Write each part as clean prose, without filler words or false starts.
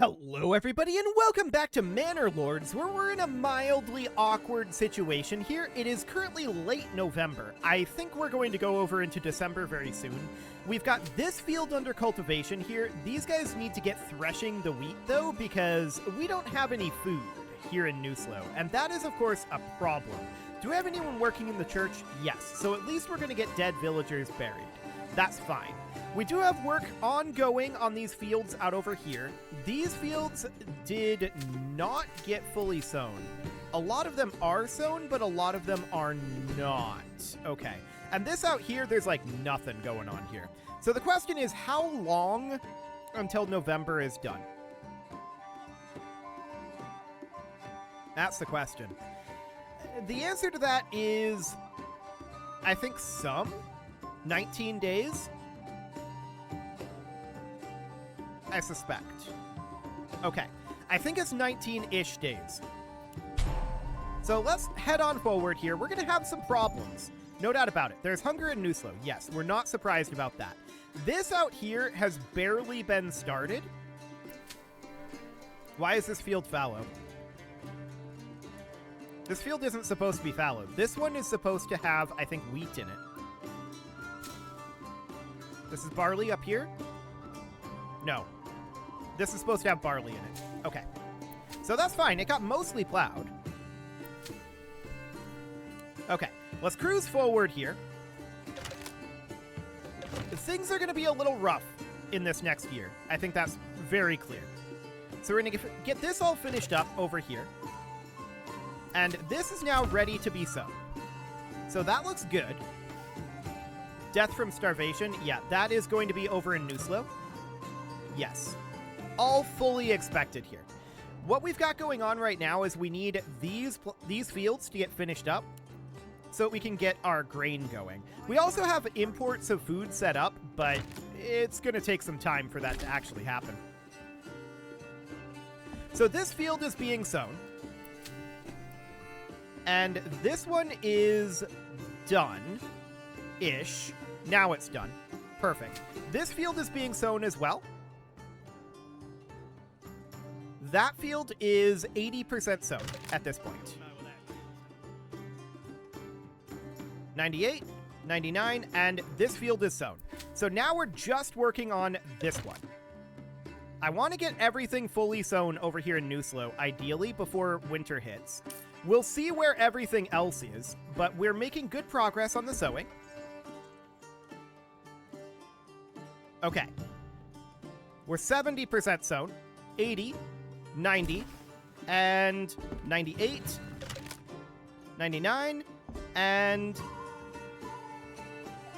Hello everybody and welcome back to Manor Lords, where we're in a mildly awkward situation here. It is currently late November. I think we're going to go over into December very soon. We've got this field under cultivation here. These guys need to get threshing the wheat though, because we don't have any food here in Newslow, and that is of course a problem. Do we have anyone working in the church? Yes, so at least we're going to get dead villagers buried. That's fine. We do have work ongoing on these fields out over here. These fields did not get fully sown. A lot of them are sown, but a lot of them are not. Okay. And this out here, there's like nothing going on here. So the question is, how long until November is done? That's the question. The answer to that is, I think some. 19 days? I suspect. Okay, I think it's 19-ish days. So let's head on forward here. We're going to have some problems. No doubt about it. There's hunger in Newslow. Yes, we're not surprised about that. This out here has barely been started. Why is this field fallow? This field isn't supposed to be fallow. This one is supposed to have, I think, wheat in it. This is barley up here? No. This is supposed to have barley in it. Okay. So that's fine. It got mostly plowed. Okay. Let's cruise forward here. Things are going to be a little rough in this next year. I think that's very clear. So we're going to get this all finished up over here. And this is now ready to be sown. So that looks good. Death from starvation. Yeah, that is going to be over in Newslow. Yes. All fully expected here. What we've got going on right now is we need these fields to get finished up so that we can get our grain going. We also have imports of food set up, but it's going to take some time for that to actually happen. So this field is being sown. And this one is done-ish. Now it's done. Perfect. This field is being sown as well. That field is 80% sown at this point. 98, 99, and this field is sown. So now we're just working on this one. I want to get everything fully sown over here in Newslow, ideally before winter hits. We'll see where everything else is, but we're making good progress on the sowing. Okay. We're 70% sown, 80, 90, and 98, 99, and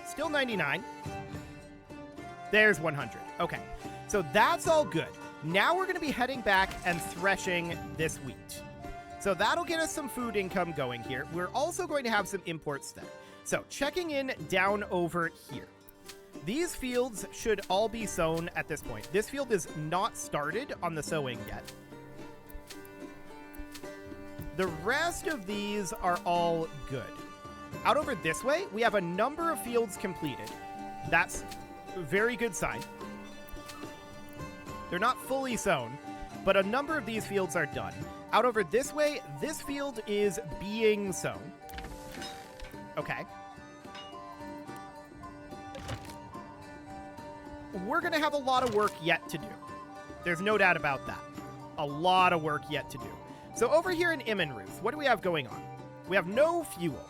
still 99. There's 100. Okay. So that's all good. Now we're going to be heading back and threshing this wheat. So that'll get us some food income going here. We're also going to have some imports then. So checking in down over here. These fields should all be sown at this point. This field is not started on the sowing yet. The rest of these are all good. Out over this way, we have a number of fields completed. That's a very good sign. They're not fully sown, but a number of these fields are done. Out over this way, this field is being sown. Okay. We're going to have a lot of work yet to do. There's no doubt about that. A lot of work yet to do. So over here in Immenruth, what do we have going on? We have no fuel.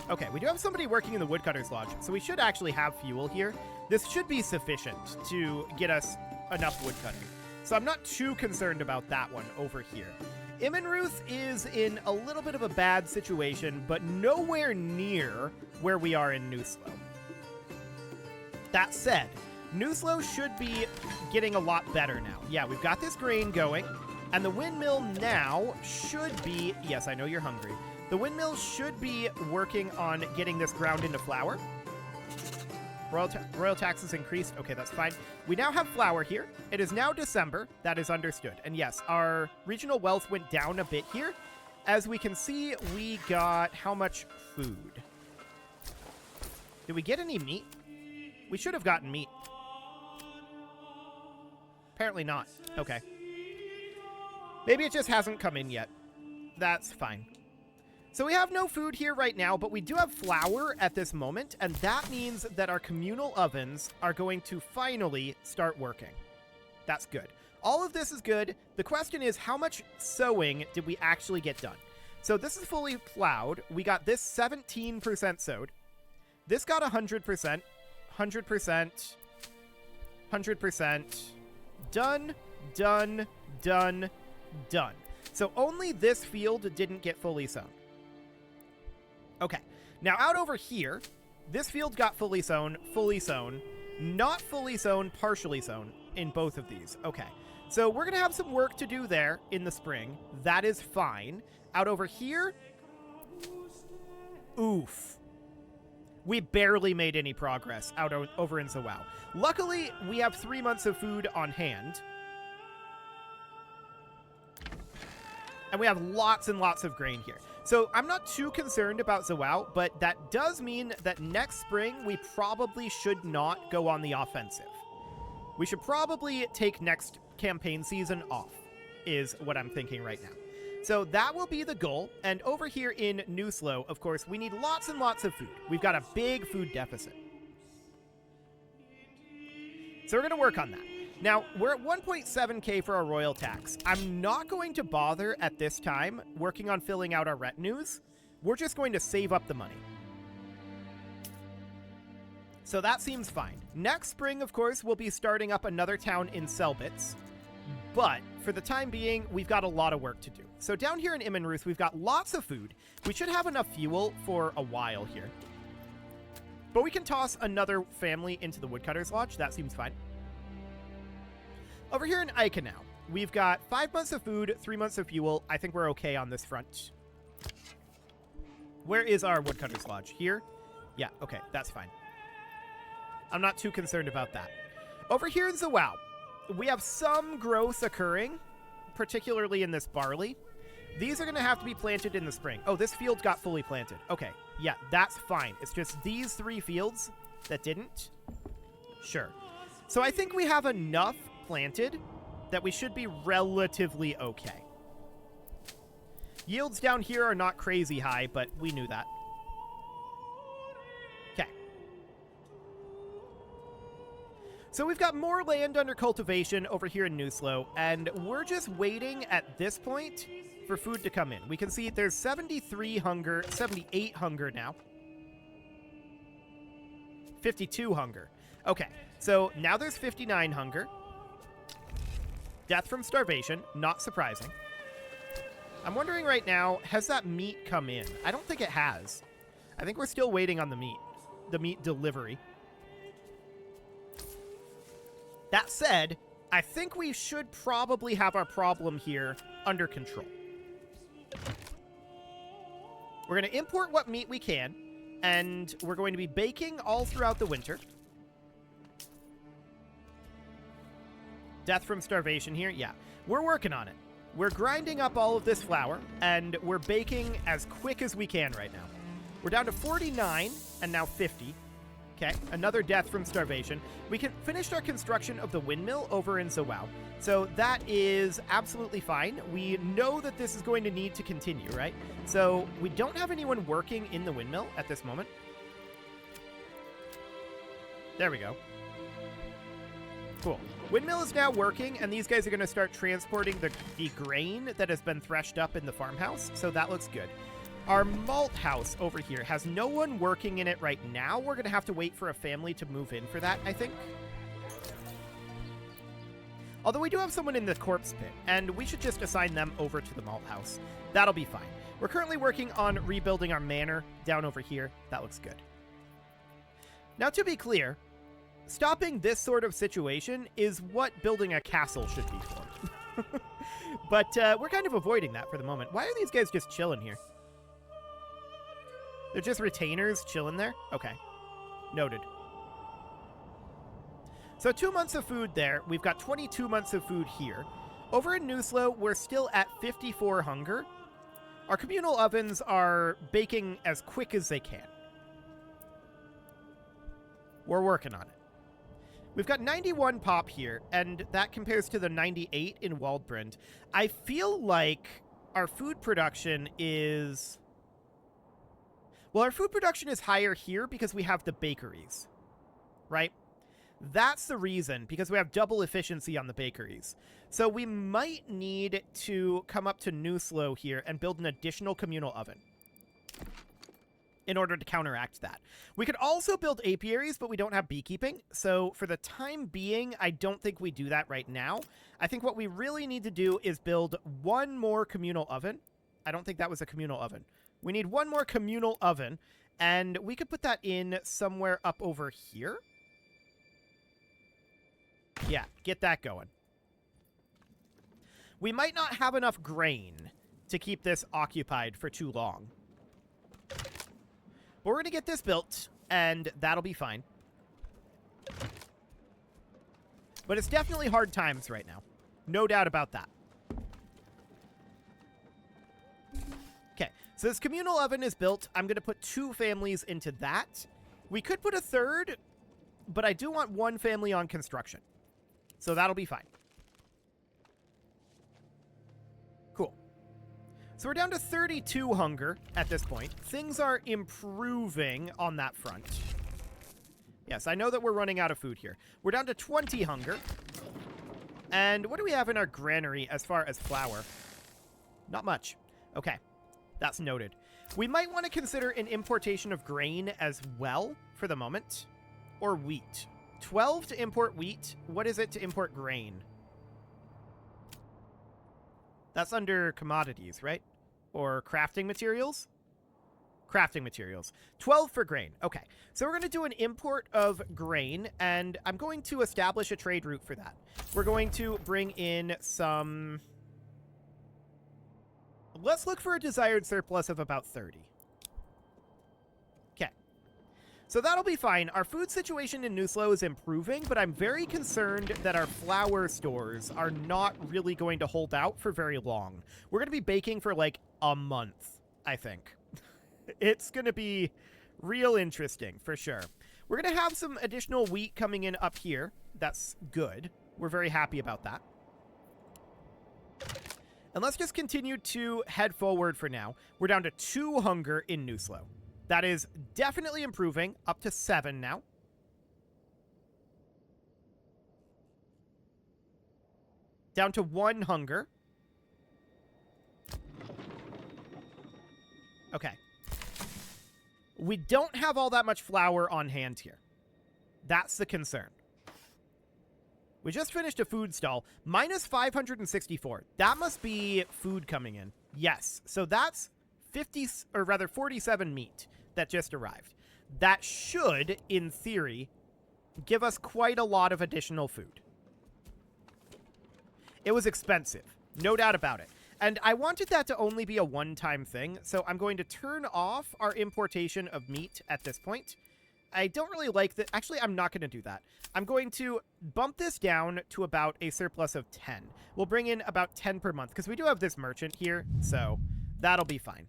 Okay, we do have somebody working in the Woodcutter's Lodge, so we should actually have fuel here. This should be sufficient to get us enough woodcutting. So I'm not too concerned about that one over here. Immenruth is in a little bit of a bad situation, but nowhere near where we are in Newslow. That said, Newslow should be getting a lot better now. Yeah, we've got this grain going, and the windmill now should be... Yes, I know you're hungry. The windmill should be working on getting this ground into flour. Royal taxes increased. Okay, that's fine. We now have flour here. It is now December. That is understood. And yes, our regional wealth went down a bit here. As we can see, we got how much food? Did we get any meat? We should have gotten meat. Apparently not. Okay. Maybe it just hasn't come in yet. That's fine. So we have no food here right now, but we do have flour at this moment, and that means that our communal ovens are going to finally start working. That's good. All of this is good. The question is, how much sowing did we actually get done? So this is fully plowed. We got this 17% sowed. This got 100%, 100%, 100%. Done, done, done, done. So only this field didn't get fully sown. Okay, now out over here, this field got fully sown, not fully sown, partially sown in both of these. Okay, so we're going to have some work to do there in the spring. That is fine. Out over here, oof. We barely made any progress over in Zawao. Luckily, we have 3 months of food on hand. And we have lots and lots of grain here. So I'm not too concerned about Zawao, but that does mean that next spring we probably should not go on the offensive. We should probably take next campaign season off, is what I'm thinking right now. So that will be the goal. And over here in Nuslo, of course, we need lots and lots of food. We've got a big food deficit. So we're going to work on that. Now, we're at 1.7k for our royal tax. I'm not going to bother at this time working on filling out our retinues. We're just going to save up the money. So that seems fine. Next spring, of course, we'll be starting up another town in Selbitz. But for the time being, we've got a lot of work to do. So down here in Immenruth, we've got lots of food. We should have enough fuel for a while here. But we can toss another family into the Woodcutter's Lodge. That seems fine. Over here in Ica now, we've got 5 months of food, 3 months of fuel. I think we're okay on this front. Where is our Woodcutter's Lodge? Here? Yeah, okay, that's fine. I'm not too concerned about that. Over here in Zawao, we have some growth occurring, particularly in this barley. These are going to have to be planted in the spring. Oh, this field got fully planted. Okay, yeah, that's fine. It's just these 3 fields that didn't. Sure. So I think we have enough planted that we should be relatively okay. Yields down here are not crazy high, but we knew that. Okay. So we've got more land under cultivation over here in Nuslo, and we're just waiting at this point for food to come in. We can see there's 73 hunger, 78 hunger now. 52 hunger. Okay, so now there's 59 hunger. Death from starvation, not surprising. I'm wondering right now, has that meat come in? I don't think it has. I think we're still waiting on the meat delivery. That said, I think we should probably have our problem here under control. We're going to import what meat we can, and we're going to be baking all throughout the winter. Death from starvation here? Yeah. We're working on it. We're grinding up all of this flour, and we're baking as quick as we can right now. We're down to 49, and now 50. Okay, another death from starvation. We finished our construction of the windmill over in Zawao, so that is absolutely fine. We know that this is going to need to continue, right? So we don't have anyone working in the windmill at this moment. There we go. Cool. Windmill is now working, and these guys are going to start transporting the grain that has been threshed up in the farmhouse, so that looks good. Our malt house over here has no one working in it right now. We're going to have to wait for a family to move in for that, I think. Although we do have someone in the corpse pit, and we should just assign them over to the malt house. That'll be fine. We're currently working on rebuilding our manor down over here. That looks good. Now, to be clear, stopping this sort of situation is what building a castle should be for. But we're kind of avoiding that for the moment. Why are these guys just chilling here? They're just retainers chilling there? Okay. Noted. So 2 months of food there. We've got 22 months of food here. Over in Nuslo, we're still at 54 hunger. Our communal ovens are baking as quick as they can. We're working on it. We've got 91 pop here, and that compares to the 98 in Waldbrand. I feel like our food production is... Well, our food production is higher here because we have the bakeries, right? That's the reason, because we have double efficiency on the bakeries. So we might need to come up to Nuslo here and build an additional communal oven in order to counteract that. We could also build apiaries, but we don't have beekeeping. So for the time being, I don't think we do that right now. I think what we really need to do is build one more communal oven. I don't think that was a communal oven. We need one more communal oven, and we could put that in somewhere up over here. Yeah, get that going. We might not have enough grain to keep this occupied for too long. But we're going to get this built, and that'll be fine. But it's definitely hard times right now. No doubt about that. Okay, so this communal oven is built. I'm going to put 2 families into that. We could put a third, but I do want 1 family on construction. So that'll be fine. Cool. So we're down to 32 hunger at this point. Things are improving on that front. Yes, I know that we're running out of food here. We're down to 20 hunger. And what do we have in our granary as far as flour? Not much. Okay, that's noted. We might want to consider an importation of grain as well for the moment. Or wheat. 12 to import wheat. What is it to import grain? That's under commodities, right? Or crafting materials? Crafting materials. 12 for grain. Okay, so we're going to do an import of grain, and I'm going to establish a trade route for that. We're going to bring in some... Let's look for a desired surplus of about 30. Okay. So that'll be fine. Our food situation in Nuslo is improving, but I'm very concerned that our flour stores are not really going to hold out for very long. We're going to be baking for like a month, I think. It's going to be real interesting, for sure. We're going to have some additional wheat coming in up here. That's good. We're very happy about that. And let's just continue to head forward for now. We're down to 2 hunger in Nuslo. That is definitely improving, up to 7 now. Down to 1 hunger. Okay. We don't have all that much flour on hand here. That's the concern. We just finished a food stall. Minus 564. That must be food coming in. Yes. So that's 50, or rather 47 meat that just arrived. That should, in theory, give us quite a lot of additional food. It was expensive. No doubt about it. And I wanted that to only be a one-time thing, so I'm going to turn off our importation of meat at this point. I don't really like that. Actually, I'm not going to do that. I'm going to bump this down to about a surplus of 10. We'll bring in about 10 per month, because we do have this merchant here, so that'll be fine.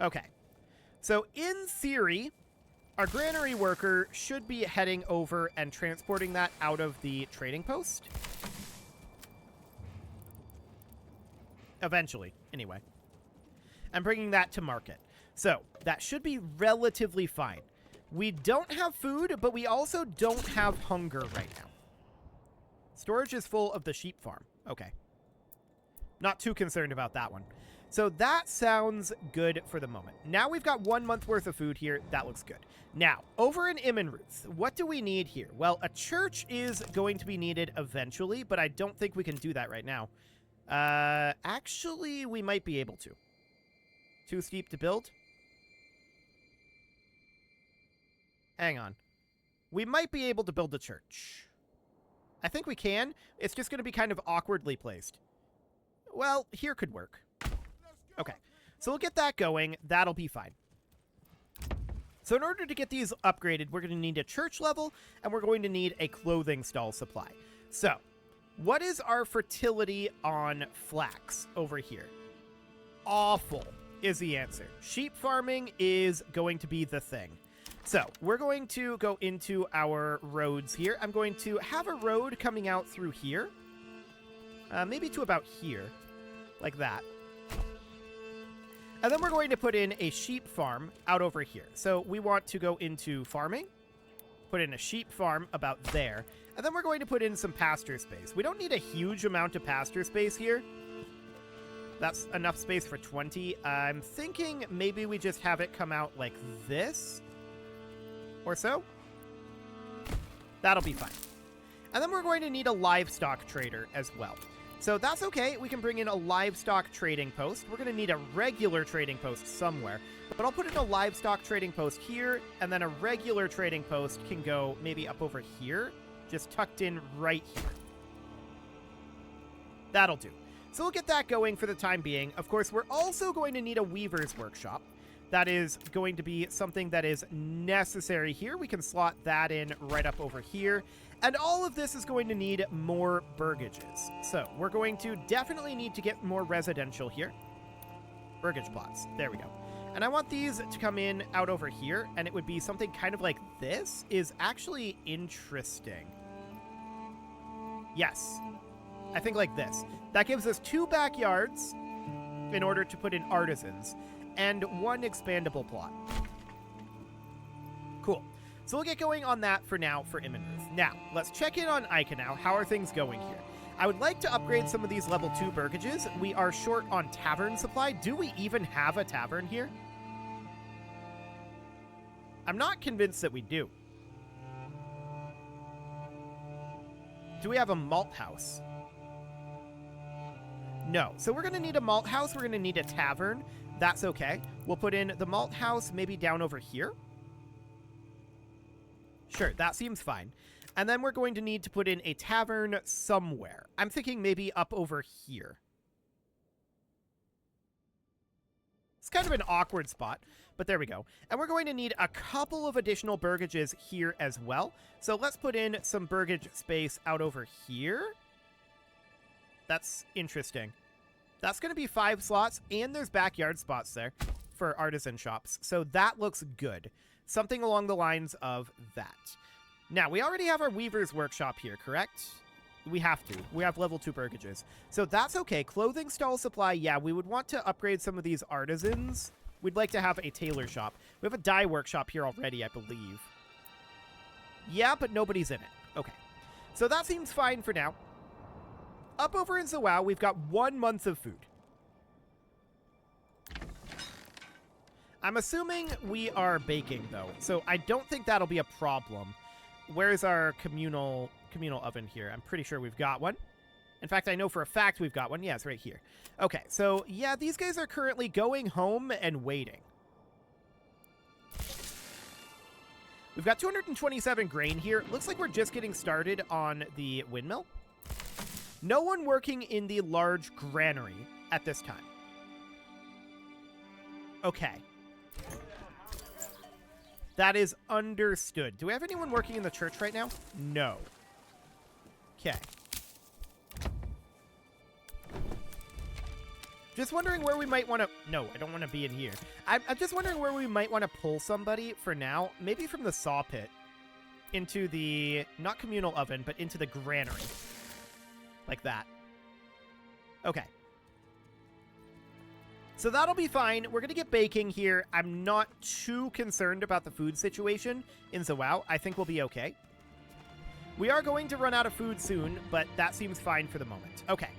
Okay. So, in theory, our granary worker should be heading over and transporting that out of the trading post. Eventually, anyway. And bringing that to market. So, that should be relatively fine. We don't have food, but we also don't have hunger right now. Storage is full of the sheep farm. Okay. Not too concerned about that one. So that sounds good for the moment. Now we've got 1 month worth of food here. That looks good. Now, over in Immenruth, what do we need here? Well, a church is going to be needed eventually, but I don't think we can do that right now. Actually, we might be able to. Too steep to build? Hang on. We might be able to build a church. I think we can. It's just going to be kind of awkwardly placed. Well, here could work. Okay, so we'll get that going. That'll be fine. So in order to get these upgraded, we're going to need a church level, and we're going to need a clothing stall supply. So, what is our fertility on flax over here? Awful is the answer. Sheep farming is going to be the thing. So we're going to go into our roads here. I'm going to have a road coming out through here. Maybe to about here. Like that. And then we're going to put in a sheep farm out over here. So we want to go into farming. Put in a sheep farm about there. And then we're going to put in some pasture space. We don't need a huge amount of pasture space here. That's enough space for 20. I'm thinking maybe we just have it come out like this. Or so. That'll be fine. And then we're going to need a livestock trader as well. So that's okay. We can bring in a livestock trading post. We're going to need a regular trading post somewhere. But I'll put in a livestock trading post here, and then a regular trading post can go maybe up over here, just tucked in right here. That'll do. So we'll get that going for the time being. Of course, we're also going to need a weaver's workshop. That is going to be something that is necessary here. We can slot that in right up over here. And all of this is going to need more burgages. So we're going to definitely need to get more residential here. Burgage plots. There we go. And I want these to come in out over here. And it would be something kind of like this is actually interesting. Yes. I think like this. That gives us 2 backyards in order to put in artisans. And 1 expandable plot. Cool. So we'll get going on that for now for Immonruth. Now, let's check in on Eikenau. How are things going here? I would like to upgrade some of these level 2 burgages. We are short on tavern supply. Do we even have a tavern here? I'm not convinced that we do. Do we have a malt house? No. So we're going to need a malt house. We're going to need a tavern. That's okay. We'll put in the malt house maybe down over here. Sure, that seems fine. And then we're going to need to put in a tavern somewhere. I'm thinking maybe up over here. It's kind of an awkward spot, but there we go. And we're going to need a couple of additional burgages here as well. So let's put in some burgage space out over here. That's interesting. That's going to be 5 slots, and there's backyard spots there for artisan shops. So that looks good. Something along the lines of that. Now, we already have our weaver's workshop here, correct? We have to. We have level 2 burgages. So that's okay. Clothing stall supply, yeah, we would want to upgrade some of these artisans. We'd like to have a tailor shop. We have a dye workshop here already, I believe. Yeah, but nobody's in it. Okay. So that seems fine for now. Up over in Zawao, we've got 1 month of food. I'm assuming we are baking, though, so I don't think that'll be a problem. Where's our communal oven here? I'm pretty sure we've got one. In fact, I know for a fact we've got one. Yeah, it's right here. Okay, so yeah, these guys are currently going home and waiting. We've got 227 grain here. Looks like we're just getting started on the windmill. No one working in the large granary at this time. Okay. That is understood. Do we have anyone working in the church right now? No. Okay. Just wondering where we might want to... No, I don't want to be in here. I'm just wondering where we might want to pull somebody for now. Maybe from the saw pit into the... Not communal oven, but into the granary. Like that. Okay. So that'll be fine. We're going to get baking here. I'm not too concerned about the food situation in Zawao. I think we'll be okay. We are going to run out of food soon, but that seems fine for the moment. Okay.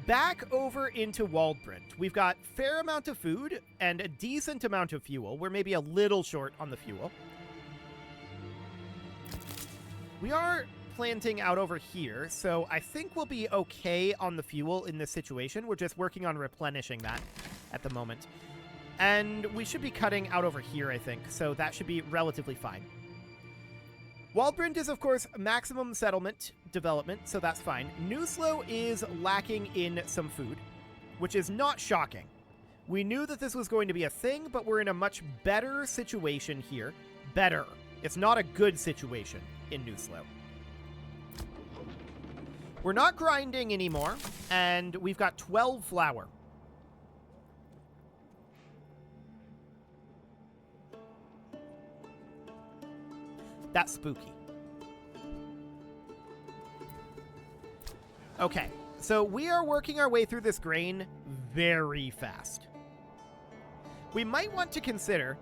Back over into Waldbrand. We've got a fair amount of food and a decent amount of fuel. We're maybe a little short on the fuel. We are planting out over here, so I think we'll be okay on the fuel in this situation. We're just working on replenishing that at the moment. And we should be cutting out over here, I think, so that should be relatively fine. Waldbrand is, of course, maximum settlement development, so that's fine. Nuslo is lacking in some food, which is not shocking. We knew that this was going to be a thing, but we're in a much better situation here. Better. It's not a good situation in Nuslo. We're not grinding anymore, and we've got 12 flour. That's spooky. Okay, so we are working our way through this grain very fast. We might want to consider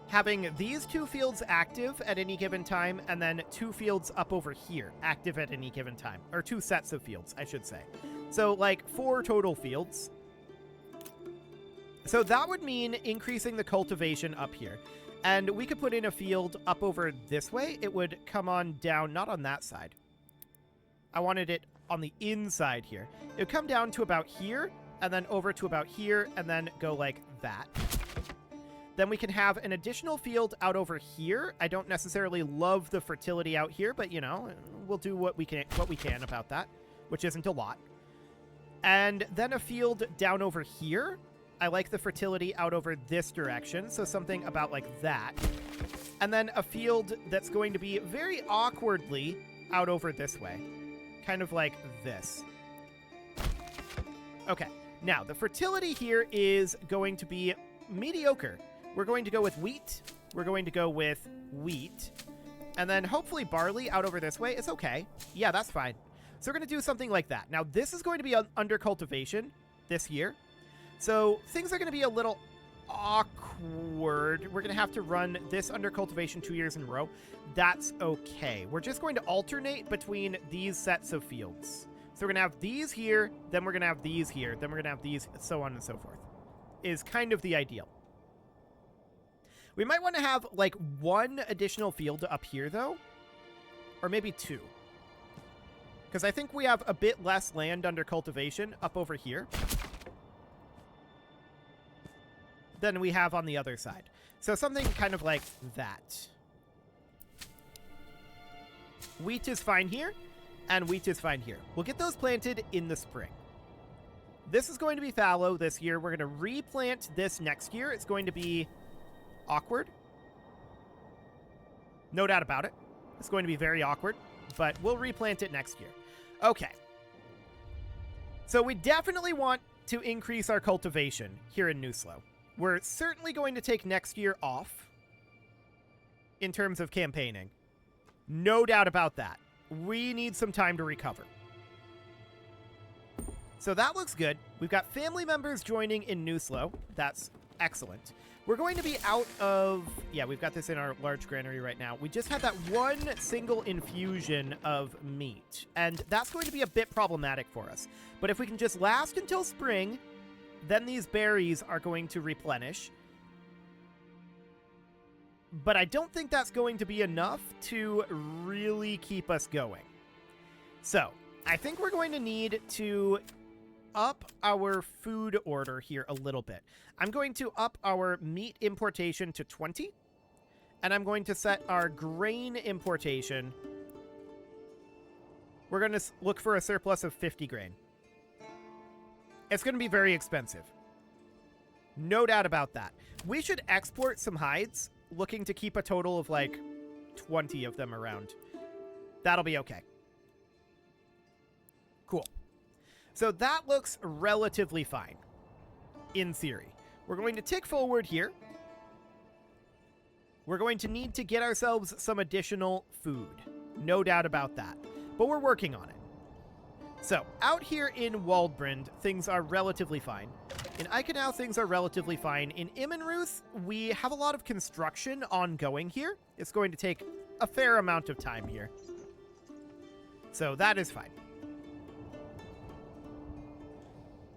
having these 2 fields active at any given time, and then 2 fields up over here active at any given time. Or 2 sets of fields, I should say. So, like, 4 total fields. So that would mean increasing the cultivation up here. And we could put in a field up over this way. It would come on down, not on that side. I wanted it on the inside here. It would come down to about here, and then over to about here, and then go like that. Then we can have an additional field out over here. I don't necessarily love the fertility out here, but, you know, we'll do what we can about that, which isn't a lot. And then a field down over here. I like the fertility out over this direction, so something about like that. And then a field that's going to be very awkwardly out over this way. Kind of like this. Okay, now the fertility here is going to be mediocre. We're going to go with wheat. We're going to go with wheat. And then hopefully barley out over this way is okay. Yeah, that's fine. So we're going to do something like that. Now, this is going to be under cultivation this year. So things are going to be a little awkward. We're going to have to run this under cultivation 2 years in a row. That's okay. We're just going to alternate between these sets of fields. So we're going to have these here, then we're going to have these here, then we're going to have these, so on and so forth. Is kind of the ideal. We might want to have, like, 1 additional field up here, though. Or maybe 2. Because I think we have a bit less land under cultivation up over here than we have on the other side. So something kind of like that. Wheat is fine here, and wheat is fine here. We'll get those planted in the spring. This is going to be fallow this year. We're going to replant this next year. It's going to be awkward. No doubt about it. It's going to be very awkward, but we'll replant it next year. Okay. So we definitely want to increase our cultivation here in New Slow. We're certainly going to take next year off in terms of campaigning. No doubt about that. We need some time to recover. So that looks good. We've got family members joining in New Slow. That's excellent. We're going to be out of... Yeah, we've got this in our large granary right now. We just had that 1 single infusion of meat, and that's going to be a bit problematic for us. But if we can just last until spring, then these berries are going to replenish. But I don't think that's going to be enough to really keep us going. So, I think we're going to need to up our food order here a little bit. I'm going to up our meat importation to 20, and I'm going to set our grain importation. We're going to look for a surplus of 50 grain. It's going to be very expensive. No doubt about that. We should export some hides, looking to keep a total of like 20 of them around. That'll be okay. Cool. So that looks relatively fine, in theory. We're going to tick forward here. We're going to need to get ourselves some additional food. No doubt about that. But we're working on it. So, out here in Waldbrand, things are relatively fine. In Eichenau, things are relatively fine. In Immenruth, we have a lot of construction ongoing here. It's going to take a fair amount of time here. So that is fine.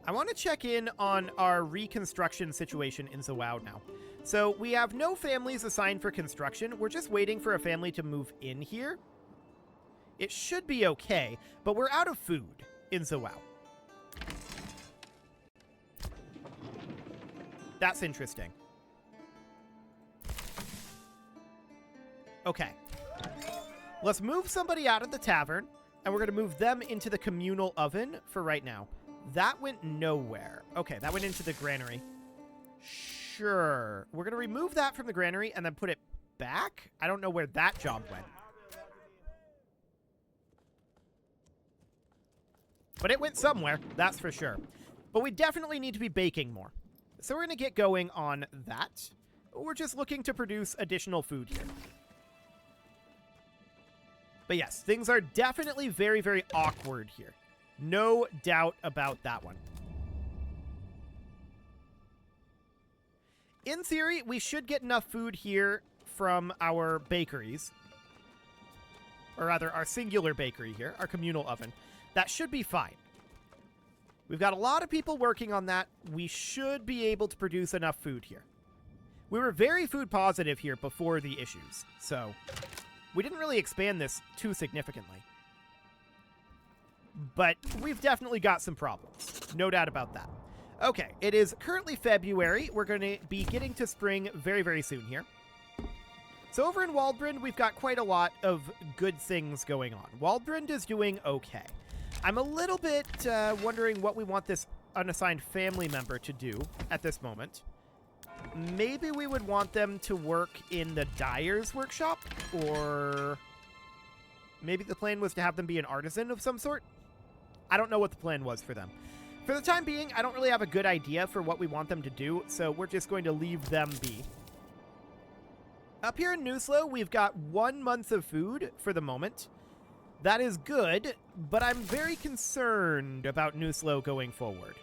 I want to check in on our reconstruction situation in Zawao now. So we have no families assigned for construction. We're just waiting for a family to move in here. It should be okay, but we're out of food in Zawao. That's interesting. Okay. Let's move somebody out of the tavern, and we're going to move them into the communal oven for right now. That went nowhere. Okay, that went into the granary. Sure. We're going to remove that from the granary and then put it back. I don't know where that job went. But it went somewhere, that's for sure. But we definitely need to be baking more. So we're going to get going on that. We're just looking to produce additional food here. But yes, things are definitely very, very awkward here. No doubt about that one. In theory, we should get enough food here from our bakeries. Or rather, our singular bakery here, our communal oven. That should be fine. We've got a lot of people working on that. We should be able to produce enough food here. We were very food positive here before the issues, so we didn't really expand this too significantly. But we've definitely got some problems. No doubt about that. Okay, it is currently February. We're going to be getting to spring very, very soon here. So over in Waldbrand, we've got quite a lot of good things going on. Waldbrand is doing okay. I'm a little bit wondering what we want this unassigned family member to do at this moment. Maybe we would want them to work in the dyer's workshop, or maybe the plan was to have them be an artisan of some sort. I don't know what the plan was for them. For the time being, I don't really have a good idea for what we want them to do, so we're just going to leave them be. Up here in Nuslo, we've got 1 month of food for the moment. That is good, but I'm very concerned about Nuslo going forward.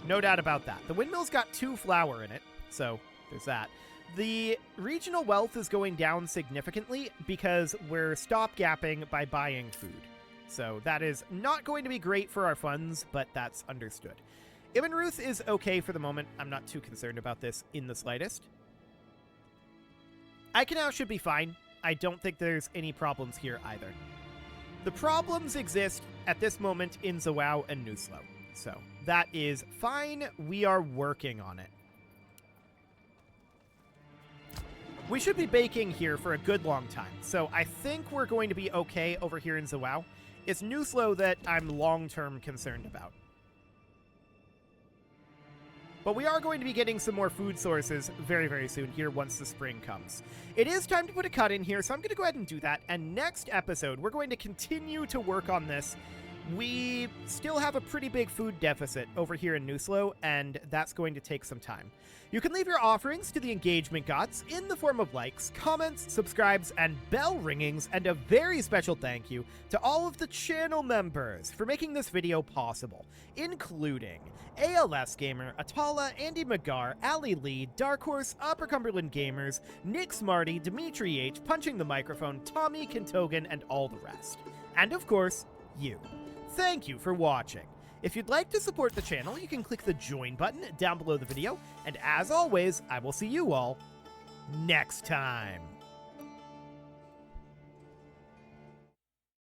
No doubt about that. The windmill's got 2 flour in it, so there's that. The regional wealth is going down significantly because we're stopgapping by buying food. So that is not going to be great for our funds, but that's understood. Ibn Ruth is okay for the moment. I'm not too concerned about this in the slightest. Eikenau should be fine. I don't think there's any problems here either. The problems exist at this moment in Zawao and Nuslo. So that is fine. We are working on it. We should be baking here for a good long time. So I think we're going to be okay over here in Zawao. It's Nuslo that I'm long-term concerned about. But we are going to be getting some more food sources very, very soon here once the spring comes. It is time to put a cut in here, so I'm going to go ahead and do that. And next episode, we're going to continue to work on this. We still have a pretty big food deficit over here in Nuslo, and that's going to take some time. You can leave your offerings to the engagement gods in the form of likes, comments, subscribes, and bell ringings, and a very special thank you to all of the channel members for making this video possible, including ALS Gamer, Atala, Andy McGar, Ali Lee, Dark Horse, Upper Cumberland Gamers, Nick Smarty, Dimitri H, Punching the Microphone, Tommy Kintogan, and all the rest. And of course, you. Thank you for watching. If you'd like to support the channel, you can click the join button down below the video, and as always, I will see you all next time.